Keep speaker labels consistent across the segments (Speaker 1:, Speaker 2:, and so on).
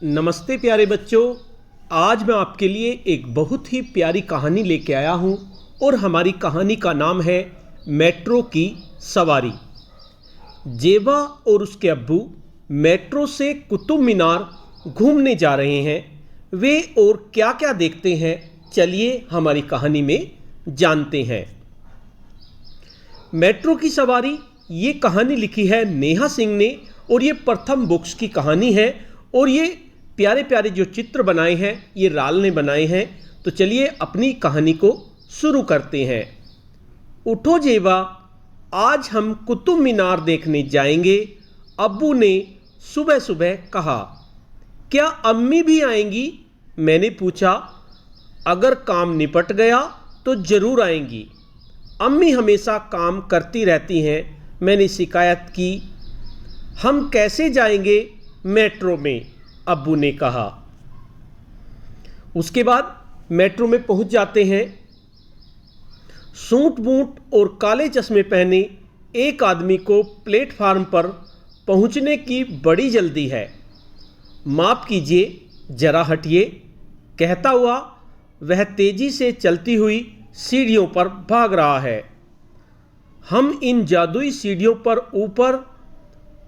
Speaker 1: नमस्ते प्यारे बच्चों। आज मैं आपके लिए एक बहुत ही प्यारी कहानी लेके आया हूँ और हमारी कहानी का नाम है मेट्रो की सवारी। जेबा और उसके अब्बू मेट्रो से कुतुब मीनार घूमने जा रहे हैं। वे और क्या क्या देखते हैं, चलिए हमारी कहानी में जानते हैं। मेट्रो की सवारी ये कहानी लिखी है नेहा सिंह ने और ये प्रथम बुक्स की कहानी है और ये प्यारे प्यारे जो चित्र बनाए हैं ये राल ने बनाए हैं। तो चलिए अपनी कहानी को शुरू करते हैं। उठो जेबा, आज हम कुतुब मीनार देखने जाएंगे, अब्बू ने सुबह सुबह कहा। क्या अम्मी भी आएंगी? मैंने पूछा। अगर काम निपट गया तो ज़रूर आएंगी, अम्मी हमेशा काम करती रहती हैं, मैंने शिकायत की। हम कैसे जाएंगे मेट्रो में? अब्बू ने कहा। उसके बाद मेट्रो में पहुंच जाते हैं। सूट बूट और काले चश्मे पहने एक आदमी को प्लेटफार्म पर पहुंचने की बड़ी जल्दी है। माफ़ कीजिए, जरा हटिए, कहता हुआ वह तेजी से चलती हुई सीढ़ियों पर भाग रहा है। हम इन जादुई सीढ़ियों पर ऊपर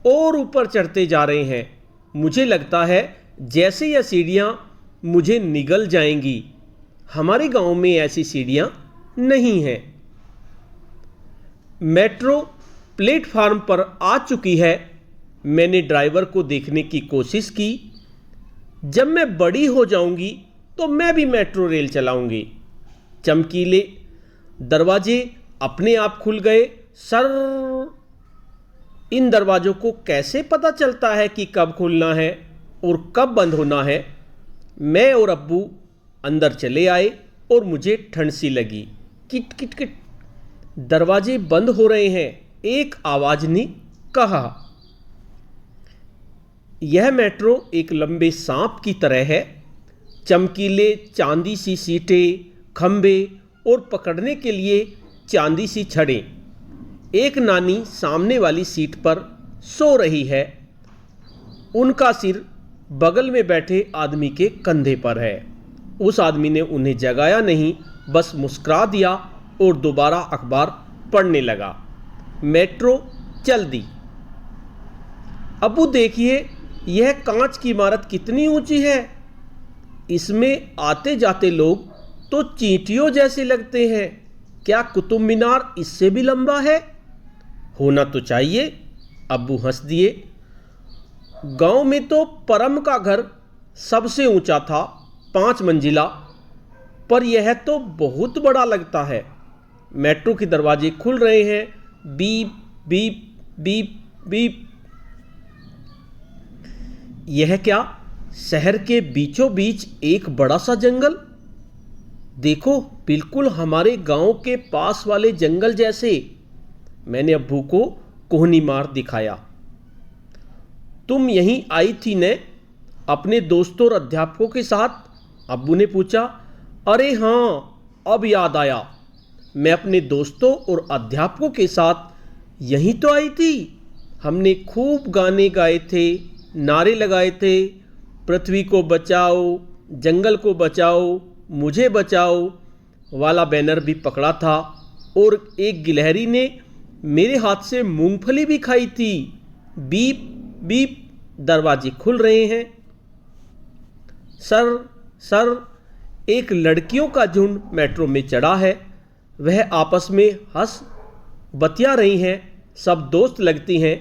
Speaker 1: और ऊपर चढ़ते जा रहे हैं। मुझे लगता है जैसे यह सीढ़ियाँ मुझे निगल जाएंगी। हमारे गांव में ऐसी सीढ़ियाँ नहीं हैं। मेट्रो प्लेटफार्म पर आ चुकी है। मैंने ड्राइवर को देखने की कोशिश की। जब मैं बड़ी हो जाऊंगी तो मैं भी मेट्रो रेल चलाऊंगी। चमकीले दरवाजे अपने आप खुल गए। सर, इन दरवाज़ों को कैसे पता चलता है कि कब खुलना है और कब बंद होना है? मैं और अब्बू अंदर चले आए और मुझे ठंड सी लगी। किट किट किट, दरवाजे बंद हो रहे हैं, एक आवाज़ ने कहा। यह मेट्रो एक लंबे सांप की तरह है। चमकीले चांदी सी सीटें, खंभे और पकड़ने के लिए चांदी सी छड़ें। एक नानी सामने वाली सीट पर सो रही है। उनका सिर बगल में बैठे आदमी के कंधे पर है। उस आदमी ने उन्हें जगाया नहीं, बस मुस्कुरा दिया और दोबारा अखबार पढ़ने लगा। मेट्रो चल दी। अब्बू देखिए, यह कांच की इमारत कितनी ऊंची है। इसमें आते जाते लोग तो चींटियों जैसे लगते हैं। क्या कुतुब मीनार इससे भी लंबा है? होना तो चाहिए। अब्बू हंस दिए। गांव में तो परम का घर सबसे ऊंचा था, 5 मंजिला, पर यह तो बहुत बड़ा लगता है। मेट्रो के दरवाजे खुल रहे हैं। Beep beep beep beep. यह क्या? शहर के बीचों बीच एक बड़ा सा जंगल। देखो, बिल्कुल हमारे गांव के पास वाले जंगल जैसे। मैंने अब्बू को कोहनी मार दिखाया। तुम यहीं आई थी ने, अपने दोस्तों और अध्यापकों के साथ? अब्बू ने पूछा। अरे हाँ, अब याद आया, मैं अपने दोस्तों और अध्यापकों के साथ यहीं तो आई थी। हमने खूब गाने गाए थे, नारे लगाए थे। पृथ्वी को बचाओ, जंगल को बचाओ, मुझे बचाओ वाला बैनर भी पकड़ा था और एक गिलहरी ने मेरे हाथ से मूंगफली भी खाई थी। बीप बीप, दरवाजे खुल रहे हैं। सर सर, एक लड़कियों का झुंड मेट्रो में चढ़ा है। वह आपस में हंस बतिया रही हैं। सब दोस्त लगती हैं।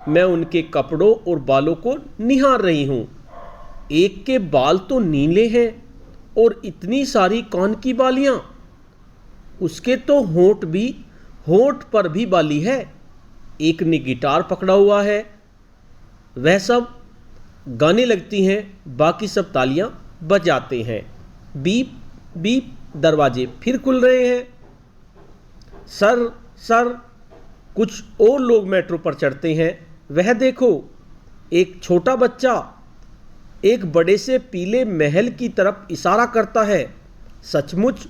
Speaker 1: मैं उनके कपड़ों और बालों को निहार रही हूँ। एक के बाल तो नीले हैं और इतनी सारी कान की बालियाँ। उसके तो होंठ पर भी बाली है। एक ने गिटार पकड़ा हुआ है। वह सब गाने लगती हैं, बाकी सब तालियां बजाते हैं। बीप बीप, दरवाजे फिर खुल रहे हैं। सर सर, कुछ और लोग मेट्रो पर चढ़ते हैं। वह देखो, एक छोटा बच्चा एक बड़े से पीले महल की तरफ इशारा करता है। सचमुच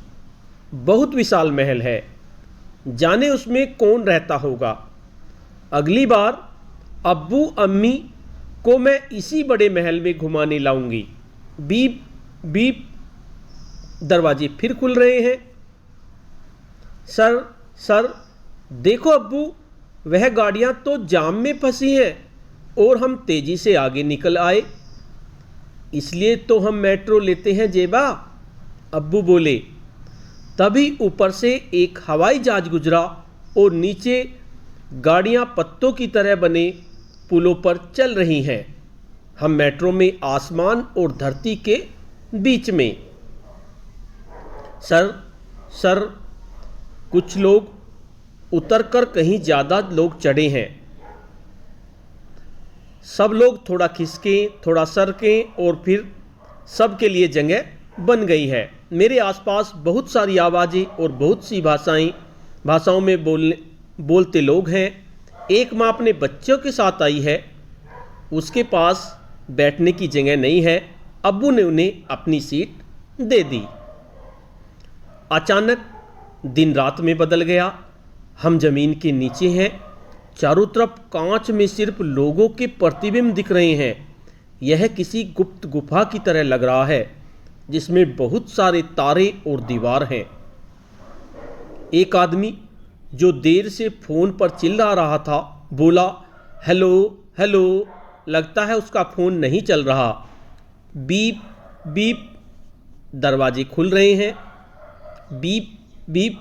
Speaker 1: बहुत विशाल महल है। जाने उसमें कौन रहता होगा। अगली बार अब्बू, अम्मी को मैं इसी बड़े महल में घुमाने लाऊंगी। बीप बीप, दरवाजे फिर खुल रहे हैं। सर सर, देखो अब्बू, वह गाड़ियां तो जाम में फंसी हैं। और हम तेजी से आगे निकल आए। इसलिए तो हम मेट्रो लेते हैं जेबा, अब्बू बोले। तभी ऊपर से एक हवाई जहाज गुजरा और नीचे गाड़ियां पत्तों की तरह बने पुलों पर चल रही हैं। हम मेट्रो में आसमान और धरती के बीच में। सर सर, कुछ लोग उतरकर कहीं ज़्यादा लोग चढ़े हैं। सब लोग थोड़ा खिसकें, थोड़ा सरकें और फिर सब के लिए जगह बन गई है। मेरे आसपास बहुत सारी आवाज़ें और बहुत सी भाषाओं में बोलते लोग हैं। एक माँ अपने बच्चों के साथ आई है। उसके पास बैठने की जगह नहीं है। अब्बू ने उन्हें अपनी सीट दे दी। अचानक दिन रात में बदल गया। हम जमीन के नीचे हैं। चारों तरफ कांच में सिर्फ लोगों के प्रतिबिंब दिख रहे हैं। यह किसी गुप्त गुफा की तरह लग रहा है, जिसमें बहुत सारे तारे और दीवार हैं। एक आदमी जो देर से फ़ोन पर चिल्ला रहा था बोला, हेलो हेलो। लगता है उसका फ़ोन नहीं चल रहा। बीप बीप, दरवाजे खुल रहे हैं। बीप बीप,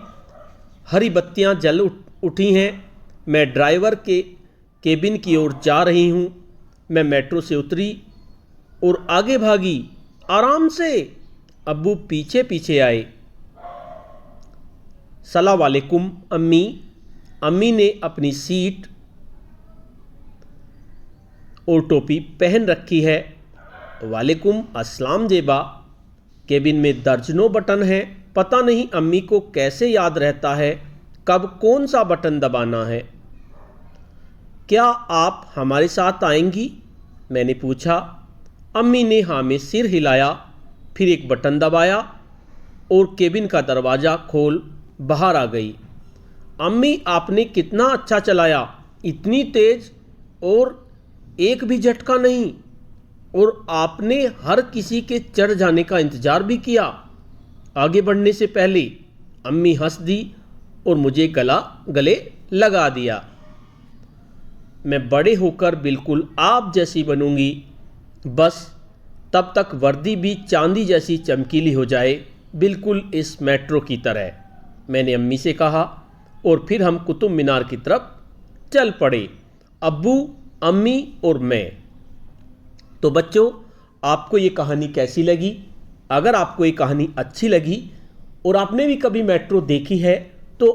Speaker 1: हरी बत्तियां जल उठी हैं। मैं ड्राइवर के केबिन की ओर जा रही हूँ। मैं मेट्रो से उतरी और आगे भागी। आराम से, अब्बू पीछे पीछे आए। सलाम वालेकुम अम्मी। अम्मी ने अपनी सीट और टोपी पहन रखी है। वालेकुम अस्सलाम जेबा। केबिन में दर्जनों बटन हैं। पता नहीं अम्मी को कैसे याद रहता है कब कौन सा बटन दबाना है। क्या आप हमारे साथ आएंगी? मैंने पूछा। अम्मी ने हाँ में सिर हिलाया। फिर एक बटन दबाया और केबिन का दरवाज़ा खोल बाहर आ गई। अम्मी, आपने कितना अच्छा चलाया, इतनी तेज और एक भी झटका नहीं। और आपने हर किसी के चढ़ जाने का इंतज़ार भी किया। आगे बढ़ने से पहले अम्मी हंस दी और मुझे गले लगा दिया। मैं बड़े होकर बिल्कुल आप जैसी बनूंगी, बस तब तक वर्दी भी चांदी जैसी चमकीली हो जाए, बिल्कुल इस मेट्रो की तरह, मैंने अम्मी से कहा। और फिर हम कुतुब मीनार की तरफ चल पड़े, अब्बू, अम्मी और मैं। तो बच्चों, आपको ये कहानी कैसी लगी? अगर आपको ये कहानी अच्छी लगी और आपने भी कभी मेट्रो देखी है तो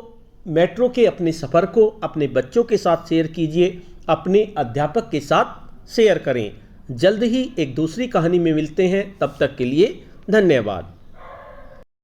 Speaker 1: मेट्रो के अपने सफ़र को अपने बच्चों के साथ शेयर कीजिए, अपने अध्यापक के साथ शेयर करें। जल्द ही एक दूसरी कहानी में मिलते हैं। तब तक के लिए धन्यवाद।